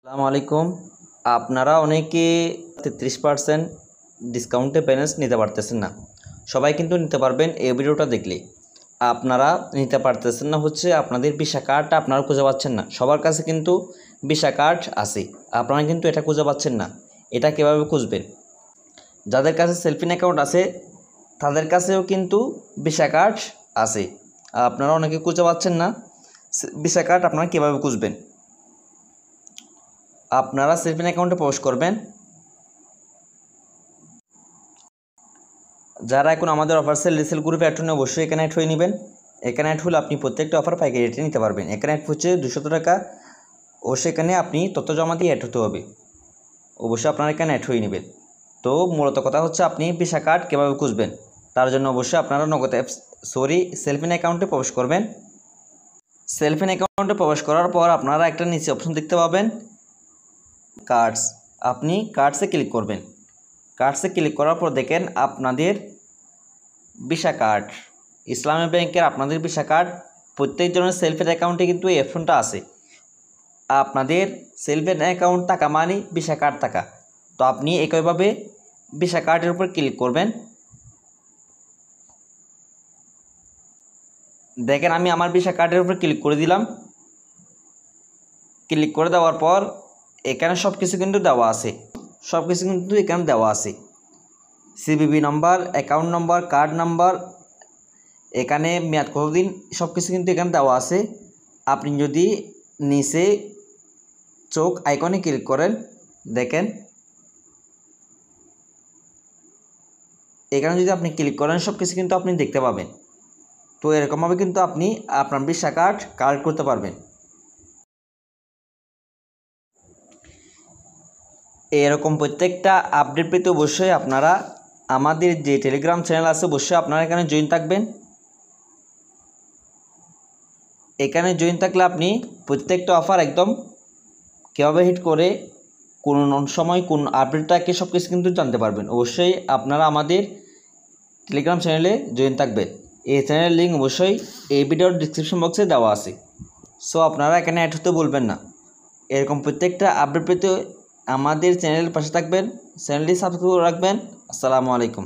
আসসালামু আলাইকুম। আপনারা অনেকে 33% ডিসকাউন্টে ব্যালেন্স নিতে পারতেছেন না। সবাই কিন্তু নিতে পারবেন এই ভিডিওটা দেখলে। আপনারা নিতে পারতেছেন না হচ্ছে আপনাদের ভিসা কার্ডটা আপনারা খুঁজে পাচ্ছেন না। সবার কাছে কিন্তু ভিসা কার্ড আছে, আপনারা কিন্তু এটা খুঁজে পাচ্ছেন না। এটা কীভাবে খুঁজবেন? যাদের কাছে সেলফিন অ্যাকাউন্ট আছে তাদের কাছেও কিন্তু ভিসা কার্ড আছে, আপনারা অনেকে খুঁজে পাচ্ছেন না। ভিসা কার্ড আপনারা কীভাবে খুঁজবেন? আপনারা সেলফিন অ্যাকাউন্টে প্রবেশ করবেন। যারা এখন আমাদের অফার সেল রিসেল গ্রুপে অ্যাড হন অবশ্যই এখানে অ্যাড হয়ে নেবেন। এখানে অ্যাড হলে আপনি প্রত্যেকটা অফার পাইকারি রেটে নিতে পারবেন। এখানে অ্যাড হচ্ছে 200 টাকা ও সেখানে আপনি তথ্য জমা দিয়ে অ্যাড হতে হবে। অবশ্যই আপনারা এখানে অ্যাড হয়ে নেবেন। তো মূলত কথা হচ্ছে আপনি ভিসা কার্ড কীভাবে খুঁজবেন তার জন্য অবশ্যই আপনারা নগদ অ্যাপস সেলফিন অ্যাকাউন্টে প্রবেশ করবেন। সেলফিন অ্যাকাউন্টে প্রবেশ করার পর আপনারা একটা নিচে অপশন দেখতে পাবেন কার্ডস। আপনি কার্ডসে ক্লিক করবেন। কার্ডসে ক্লিক করার পর দেখেন আপনাদের ভিসা কার্ড, ইসলামী ব্যাংকের আপনাদের ভিসা কার্ড। প্রত্যেকজনের সেলফিন অ্যাকাউন্টে কিন্তু এই অপশনটা আছে। আপনাদের সেলফিন অ্যাকাউন্ট থাকা মানে ভিসা কার্ড থাকা। তো আপনি একইভাবে ভিসা কার্ডের উপর ক্লিক করবেন। দেখেন আমি আমার ভিসা কার্ডের উপর ক্লিক করে দিলাম। ক্লিক করে দেওয়ার পর এখানে সব কিছু কিন্তু দেওয়া আছে, সব কিছু কিন্তু এখানে দেওয়া আছে। CVV number, account number, card number, এখানে মেয়াদ কতদিন, সব কিছু কিন্তু এখানে দেওয়া আছে। আপনি যদি নিচে চোখ আইকনে ক্লিক করেন দেখেন এখানে যদি আপনি ক্লিক করেন সব কিছু কিন্তু আপনি দেখতে পাবেন। তো এরকমভাবে কিন্তু আপনি আপনার ভিসা কার্ড কালেক্ট করতে পারবেন। এরকম প্রত্যেকটা আপডেট পেতে অবশ্যই আপনারা আমাদের যে টেলিগ্রাম চ্যানেল আছে অবশ্যই আপনারা এখানে জয়েন থাকবেন। এখানে জয়েন থাকলে আপনি প্রত্যেকটা অফার একদম কীভাবে হিট করে কোন সময় কোন আপডেটটাকে সব কিছু কিন্তু জানতে পারবেন। অবশ্যই আপনারা আমাদের টেলিগ্রাম চ্যানেলে জয়েন থাকবেন। এই চ্যানেলের লিঙ্ক অবশ্যই এই ভিডিওর ডিসক্রিপশন বক্সে দেওয়া আছে। সো আপনারা এখানে অ্যাড হতে বলবেন না। এরকম প্রত্যেকটা আপডেট পেতে আমাদের চ্যানেলের পাশে থাকবেন, চ্যানেলটি সাবস্ক্রাইব রাখবেন। আসসালামু আলাইকুম।